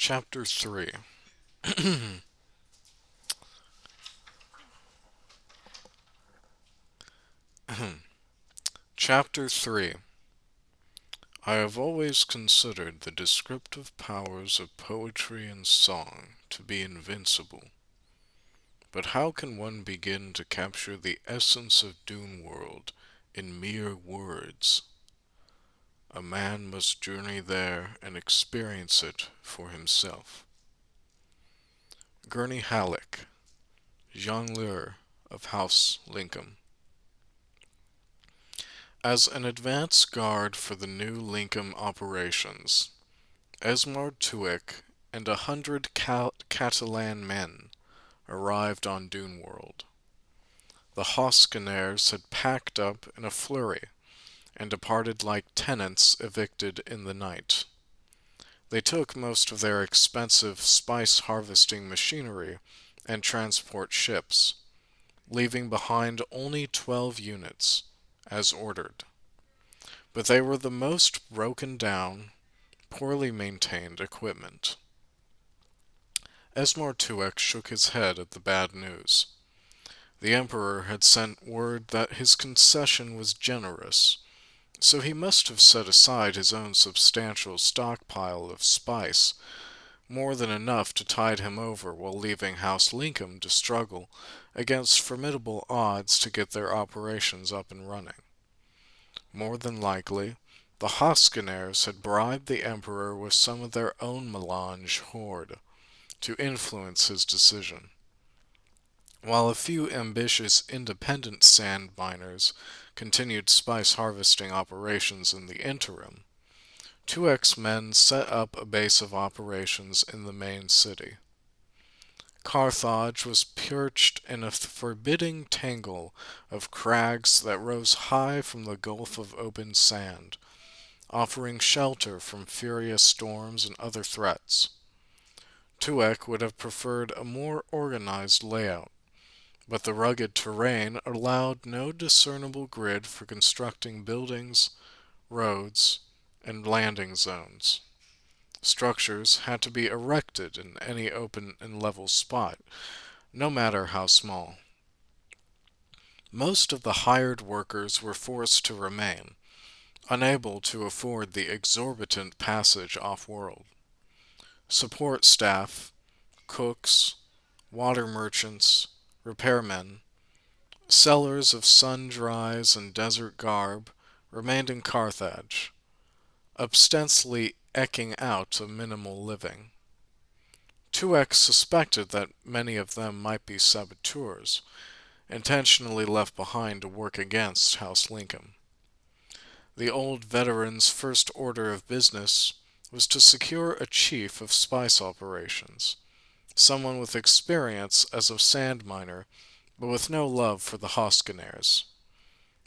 Chapter 3. Chapter 3. I have always considered the descriptive powers of poetry and song to be invincible. But how can one begin to capture the essence of Dune World in mere words? A man must journey there and experience it for himself. Gurney Halleck, Jongleur of House Lincoln. As an advance guard for the new Lincoln operations, Esmard Tuick and 100 Catalan men arrived on Dune World. The Hoskenaers had packed up in a flurry and departed like tenants evicted in the night. They took most of their expensive spice harvesting machinery and transport ships, leaving behind only 12 units, as ordered. But they were the most broken down, poorly maintained equipment. Esmar Tuek shook his head at the bad news. The Emperor had sent word that his concession was generous, so he must have set aside his own substantial stockpile of spice, more than enough to tide him over while leaving House Lincoln to struggle against formidable odds to get their operations up and running. More than likely, the Hoskenaers had bribed the Emperor with some of their own melange hoard to influence his decision, while a few ambitious independent sand miners continued spice harvesting operations in the interim. Two X-Men set up a base of operations in the main city. Carthage was perched in a forbidding tangle of crags that rose high from the gulf of open sand, offering shelter from furious storms and other threats. Tuek would have preferred a more organized layout, but the rugged terrain allowed no discernible grid for constructing buildings, roads, and landing zones. Structures had to be erected in any open and level spot, no matter how small. Most of the hired workers were forced to remain, unable to afford the exorbitant passage off-world. Support staff, cooks, water merchants, repairmen, sellers of sun-dries and desert garb remained in Carthage, ostensibly eking out a minimal living. Tuek suspected that many of them might be saboteurs, intentionally left behind to work against House Lincoln. The old veteran's first order of business was to secure a chief of spice operations, someone with experience as a sand miner, but with no love for the Hoskenaers.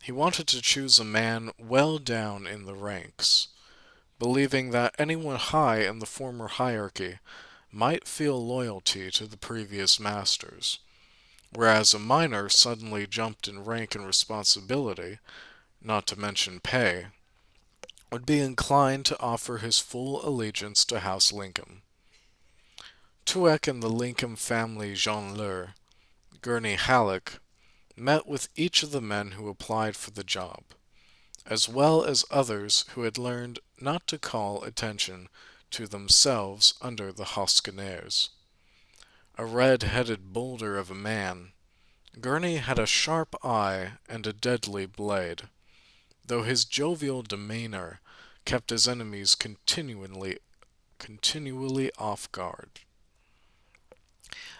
He wanted to choose a man well down in the ranks, believing that anyone high in the former hierarchy might feel loyalty to the previous masters, whereas a miner suddenly jumped in rank and responsibility, not to mention pay, would be inclined to offer his full allegiance to House Lincoln. Tuek and the Lincoln family jongleur, Gurney Halleck, met with each of the men who applied for the job, as well as others who had learned not to call attention to themselves under the Hoskenaers. A red-headed boulder of a man, Gurney had a sharp eye and a deadly blade, though his jovial demeanor kept his enemies continually off guard.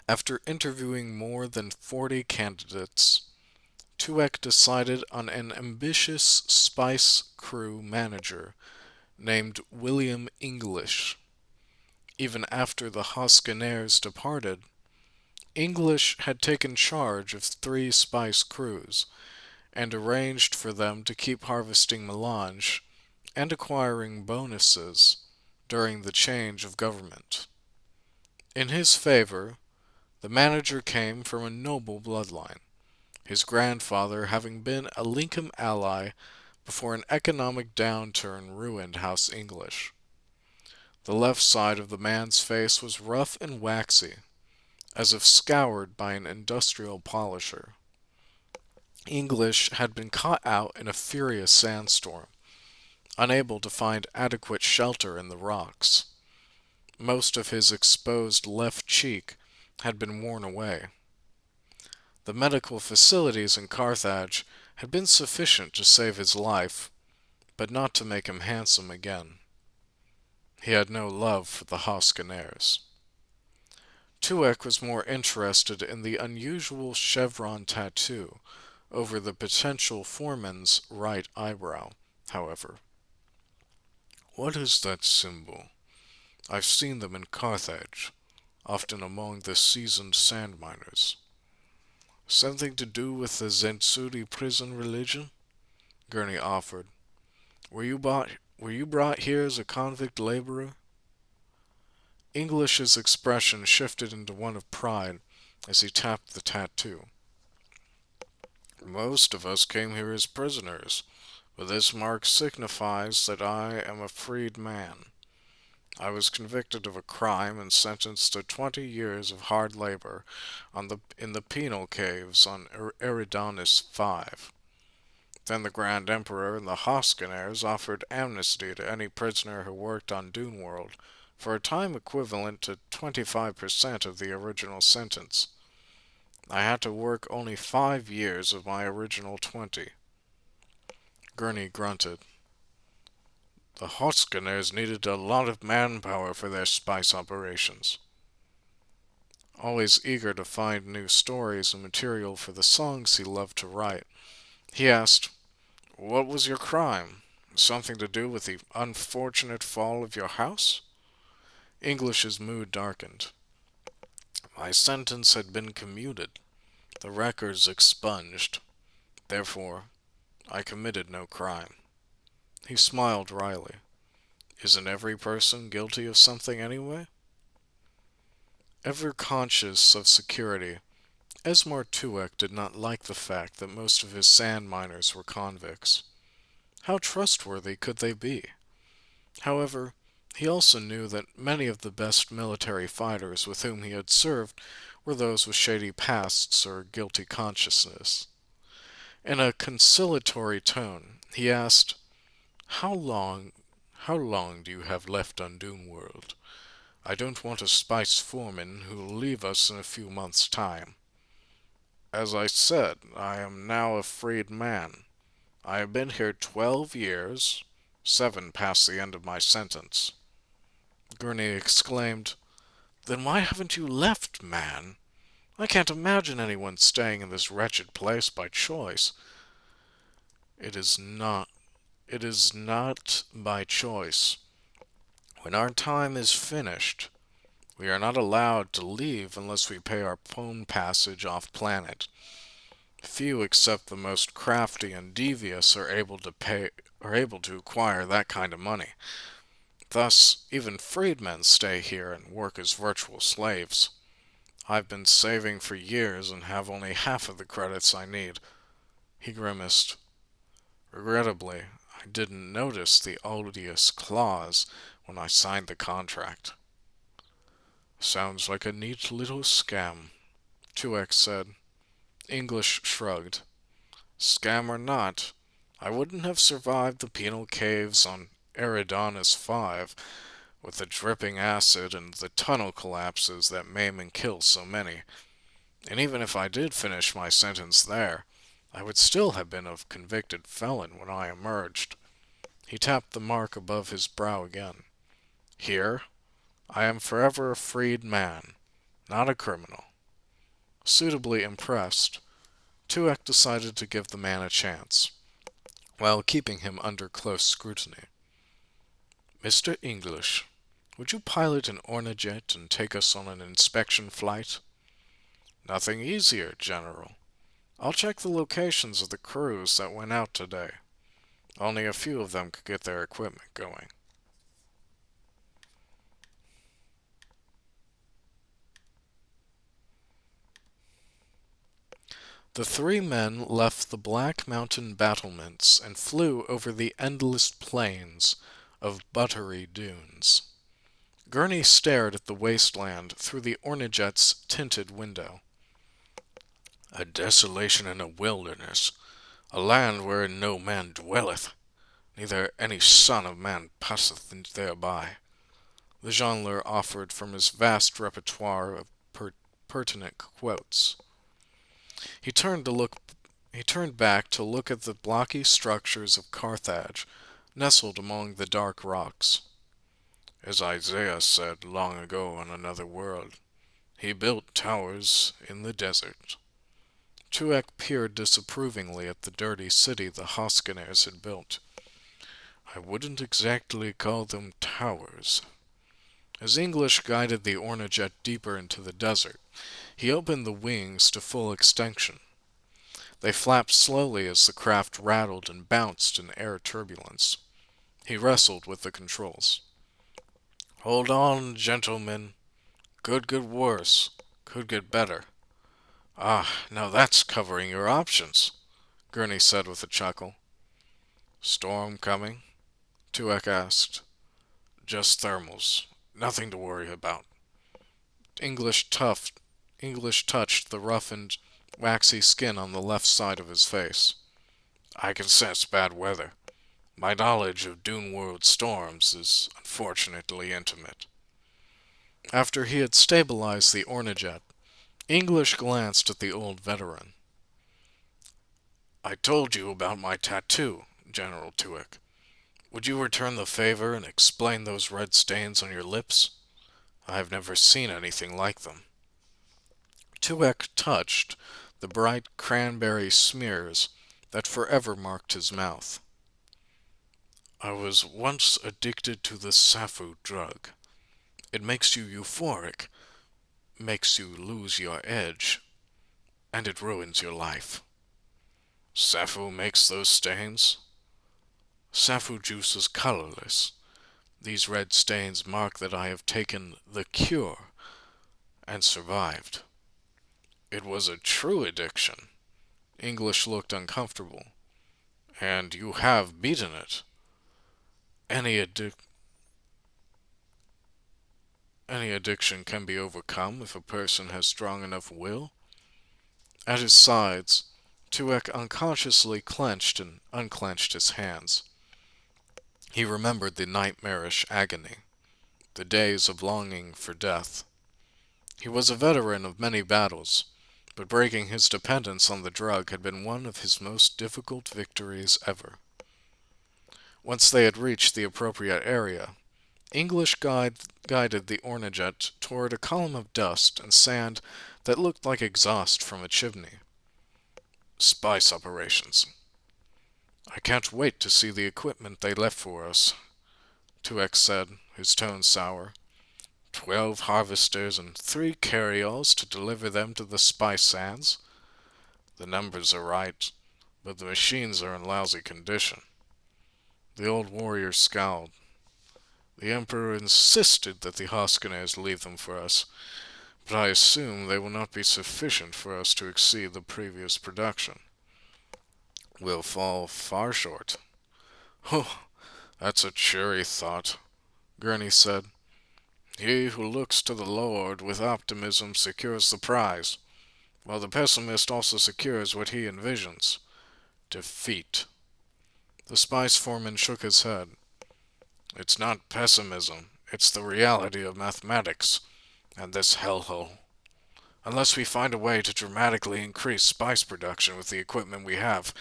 After interviewing more than 40 candidates, Tuek decided on an ambitious spice crew manager named William English. Even after the Hoskenaers departed, English had taken charge of 3 spice crews and arranged for them to keep harvesting melange and acquiring bonuses during the change of government. In his favor, the manager came from a noble bloodline, his grandfather having been a Lincoln ally before an economic downturn ruined House English. The left side of the man's face was rough and waxy, as if scoured by an industrial polisher. English had been caught out in a furious sandstorm, unable to find adequate shelter in the rocks. Most of his exposed left cheek had been worn away. The medical facilities in Carthage had been sufficient to save his life, but not to make him handsome again. He had no love for the Hoskenaers. Tuek was more interested in the unusual chevron tattoo over the potential foreman's right eyebrow, however. "What is that symbol? I've seen them in Carthage, often among the seasoned sand miners. Something to do with the Zentsuri prison religion?" Gurney offered. Were you brought here as a convict laborer?" English's expression shifted into one of pride as he tapped the tattoo. "Most of us came here as prisoners, but this mark signifies that I am a freed man. I was convicted of a crime and sentenced to 20 years of hard labor in the penal caves on Eridanus 5. Then the Grand Emperor and the Hoskenaers offered amnesty to any prisoner who worked on Dune World for a time equivalent to 25% of the original sentence. I had to work only 5 years of my original 20. Gurney grunted. "The Hoskenaers needed a lot of manpower for their spice operations." Always eager to find new stories and material for the songs he loved to write, he asked, "What was your crime? Something to do with the unfortunate fall of your house?" English's mood darkened. "My sentence had been commuted, the records expunged. Therefore, I committed no crime." He smiled wryly. "Isn't every person guilty of something anyway?" Ever conscious of security, Esmar Tuek did not like the fact that most of his sand miners were convicts. How trustworthy could they be? However, he also knew that many of the best military fighters with whom he had served were those with shady pasts or guilty consciousness. In a conciliatory tone, he asked, How long do you have left on Dune World? I don't want a spice foreman who will leave us in a few months' time." "As I said, I am now a freed man. I have been here 12 years, 7 past the end of my sentence." Gurney exclaimed, "Then why haven't you left, man? I can't imagine anyone staying in this wretched place by choice." It is not by choice. When our time is finished, we are not allowed to leave unless we pay our own passage off planet. Few except the most crafty and devious are able to acquire that kind of money. Thus, even freedmen stay here and work as virtual slaves. I've been saving for years and have only half of the credits I need." He grimaced. "Regrettably, I didn't notice the odious clause when I signed the contract." "Sounds like a neat little scam," Tuek said. English shrugged. "Scam or not, I wouldn't have survived the penal caves on Eridanus 5 with the dripping acid and the tunnel collapses that maim and kill so many. And even if I did finish my sentence there, I would still have been a convicted felon when I emerged." He tapped the mark above his brow again. "Here, I am forever a freed man, not a criminal." Suitably impressed, Tuek decided to give the man a chance, while keeping him under close scrutiny. "Mr. English, would you pilot an Ornajet and take us on an inspection flight?" "Nothing easier, General. I'll check the locations of the crews that went out today. Only a few of them could get their equipment going." The 3 men left the Black Mountain battlements and flew over the endless plains of buttery dunes. Gurney stared at the wasteland through the Ornajet's tinted window. A desolation and a wilderness, a land wherein no man dwelleth, neither any son of man passeth thereby. The jongleur offered from his vast repertoire of pertinent quotes. He turned to look He turned back to look at the blocky structures of Carthage, nestled among the dark rocks. As Isaiah said long ago on another world, he built towers in the desert. Tuek peered disapprovingly at the dirty city the Hoskynairs had built. I wouldn't exactly call them towers. As English guided the Ornajet deeper into the desert, he opened the wings to full extension. They flapped slowly as the craft rattled and bounced in air turbulence. He wrestled with the controls. Hold on, gentlemen. Could get worse. Could get better. Ah, now that's covering your options, Gurney said with a chuckle. Storm coming? Tuek asked. Just thermals. Nothing to worry about. English tough English touched the roughened, waxy skin on the left side of his face. I can sense bad weather. My knowledge of Dune world storms is unfortunately intimate. After he had stabilized the Ornajet, English glanced at the old veteran. I told you about my tattoo, General Tuek. Would you return the favor and explain those red stains on your lips? I have never seen anything like them. Tuek touched the bright cranberry smears that forever marked his mouth. I was once addicted to the Safu drug. It makes you euphoric, makes you lose your edge, and it ruins your life. Safu makes those stains? Safu juice is colorless. These red stains mark that I have taken the cure and survived. It was a true addiction. English looked uncomfortable. And you have beaten it. Any addiction can be overcome if a person has strong enough will. At his sides, Tuek unconsciously clenched and unclenched his hands. He remembered the nightmarish agony, the days of longing for death. He was a veteran of many battles, but breaking his dependence on the drug had been one of his most difficult victories ever. Once they had reached the appropriate area, English guided the Ornajet toward a column of dust and sand that looked like exhaust from a chimney. Spice operations. I can't wait to see the equipment they left for us, Tuek said, his tone sour. 12 harvesters and 3 carryalls to deliver them to the spice sands. The numbers are right, but the machines are in lousy condition. The old warrior scowled. The Emperor insisted that the Hoskynairs leave them for us, but I assume they will not be sufficient for us to exceed the previous production. We'll fall far short. Oh, that's a cheery thought, Gurney said. He who looks to the Lord with optimism secures the prize, while the pessimist also secures what he envisions. Defeat. The spice foreman shook his head. It's not pessimism, it's the reality of mathematics, and this hellhole. Unless we find a way to dramatically increase spice production with the equipment we have,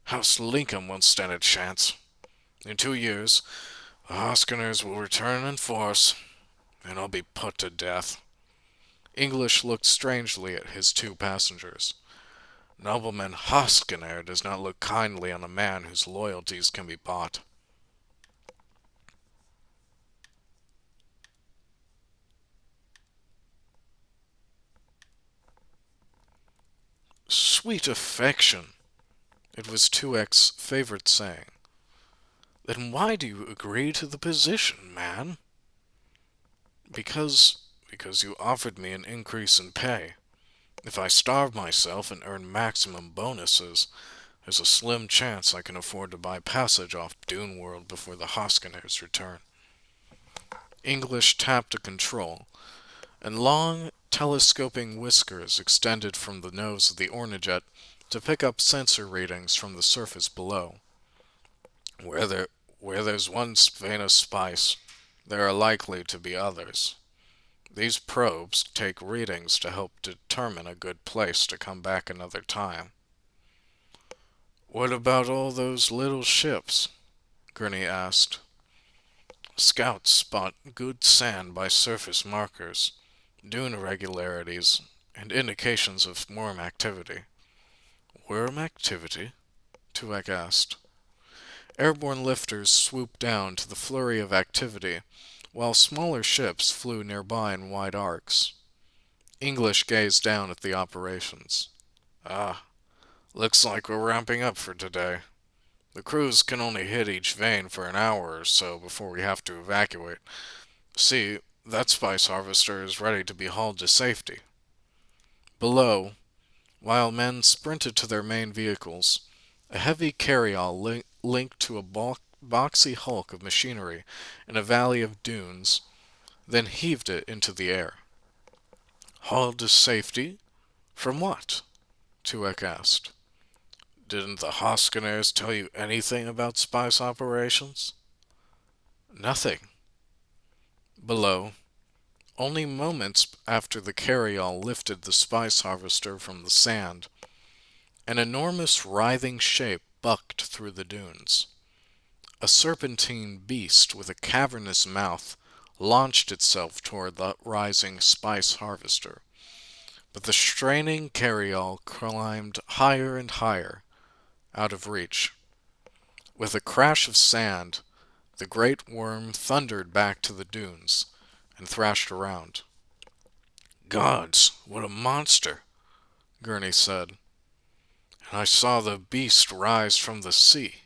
House Lincoln won't stand a chance. In 2 years, the Hoskynairs will return in force, and I'll be put to death. English looked strangely at his 2 passengers. Nobleman Hoskynair does not look kindly on a man whose loyalties can be bought. Sweet affection. It was Tuek's favorite saying. Then why do you agree to the position, man? Because you offered me an increase in pay. If I starve myself and earn maximum bonuses, there's a slim chance I can afford to buy passage off Dune World before the Hoskynairs return. English tapped a control, and long, telescoping whiskers extended from the nose of the Ornajet to pick up sensor readings from the surface below. Where there, where there's one vein of spice, there are likely to be others. These probes take readings to help determine a good place to come back another time. What about all those little ships? Gurney asked. Scouts spot good sand by surface markers, dune irregularities, and indications of worm activity. Worm activity? Tuek asked. Airborne lifters swooped down to the flurry of activity, while smaller ships flew nearby in wide arcs. English gazed down at the operations. Ah, looks like we're ramping up for today. The crews can only hit each vein for an hour or so before we have to evacuate. See, that spice harvester is ready to be hauled to safety. Below, while men sprinted to their main vehicles, a heavy carryall linked to a boxy hulk of machinery in a valley of dunes, then heaved it into the air. Hauled to safety? From what? Tuek asked. Didn't the Hoskynairs tell you anything about spice operations? Nothing. Below, only moments after the carryall lifted the spice harvester from the sand, an enormous writhing shape bucked through the dunes. A serpentine beast with a cavernous mouth launched itself toward the rising spice harvester, but the straining carryall climbed higher and higher, out of reach. With a crash of sand, the great worm thundered back to the dunes and thrashed around. Gods, what a monster, Gurney said. And I saw the beast rise from the sea,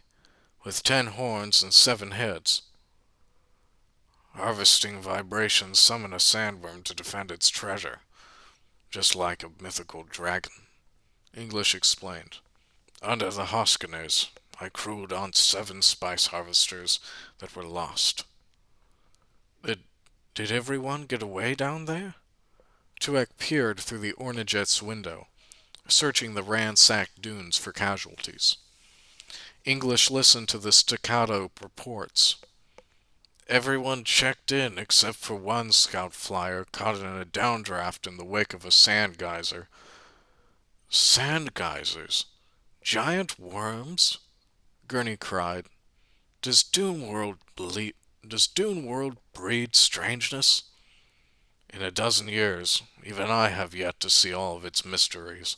with 10 horns and 7 heads. Harvesting vibrations summon a sandworm to defend its treasure, just like a mythical dragon, English explained. Under the Hoskynairs, I crewed on 7 spice harvesters that were lost. Did everyone get away down there? Tuek peered through the Ornajet's window, searching the ransacked dunes for casualties. English listened to the staccato reports. Everyone checked in except for one scout flyer caught in a downdraft in the wake of a sand geyser. Sand geysers? Giant worms? Gurney cried. Does Dune World breed strangeness? In a dozen years, even I have yet to see all of its mysteries.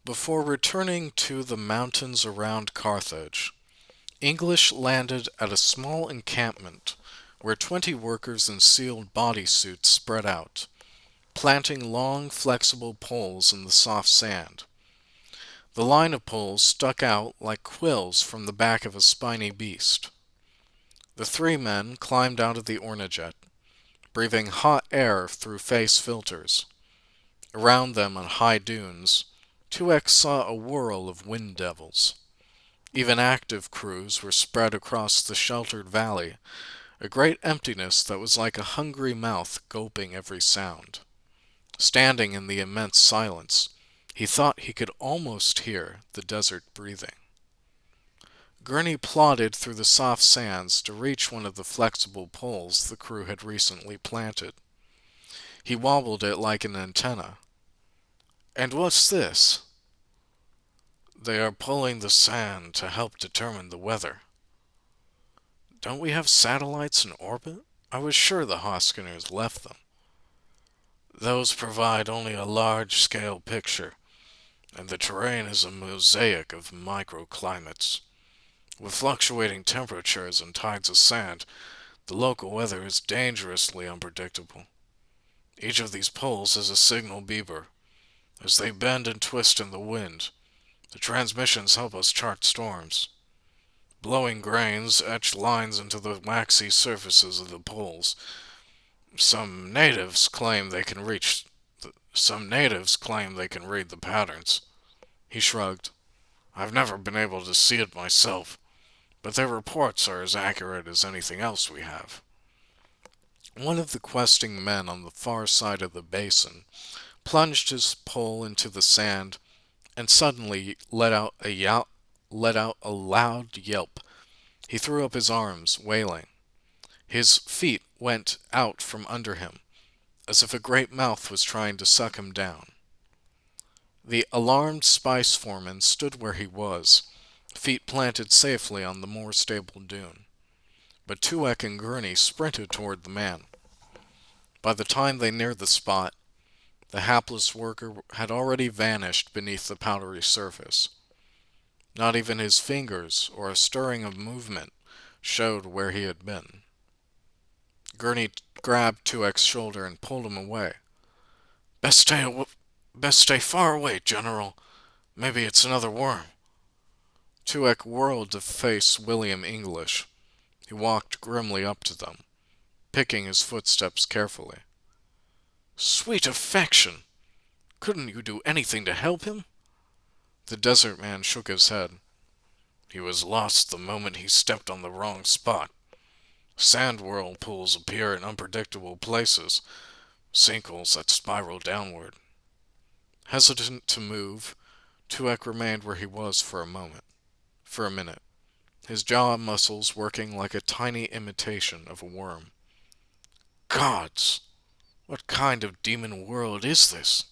Before returning to the mountains around Carthage, English landed at a small encampment where 20 workers in sealed bodysuits spread out, planting long, flexible poles in the soft sand. The line of poles stuck out like quills from the back of a spiny beast. The 3 men climbed out of the Ornajet, breathing hot air through face filters. Around them on high dunes, 2X saw a whirl of wind devils. Even active crews were spread across the sheltered valley, a great emptiness that was like a hungry mouth gulping every sound. Standing in the immense silence, he thought he could almost hear the desert breathing. Gurney plodded through the soft sands to reach one of the flexible poles the crew had recently planted. He wobbled it like an antenna. And what's this? They are pulling the sand to help determine the weather. Don't we have satellites in orbit? I was sure the Hoskynairs left them. Those provide only a large-scale picture, and the terrain is a mosaic of microclimates. With fluctuating temperatures and tides of sand, the local weather is dangerously unpredictable. Each of these poles is a signal beeper. As they bend and twist in the wind, the transmissions help us chart storms. Blowing grains etch lines into the waxy surfaces of the poles. Some natives claim they can read the patterns. He shrugged. I've never been able to see it myself, but their reports are as accurate as anything else we have. One of the questing men on the far side of the basin plunged his pole into the sand and suddenly let out a loud yelp. He threw up his arms, wailing. His feet went out from under him, as if a great mouth was trying to suck him down. The alarmed spice foreman stood where he was, feet planted safely on the more stable dune. But Tuek and Gurney sprinted toward the man. By the time they neared the spot, the hapless worker had already vanished beneath the powdery surface. Not even his fingers or a stirring of movement showed where he had been. Gurney grabbed Tuek's shoulder and pulled him away. Best best stay far away, General. Maybe it's another worm. Tuek whirled to face William English. He walked grimly up to them, picking his footsteps carefully. Sweet affection! Couldn't you do anything to help him? The desert man shook his head. He was lost the moment he stepped on the wrong spot. Sand whirlpools appear in unpredictable places, sinkholes that spiral downward. Hesitant to move, Tuek remained where he was for a minute, his jaw muscles working like a tiny imitation of a worm. Gods! What kind of demon world is this?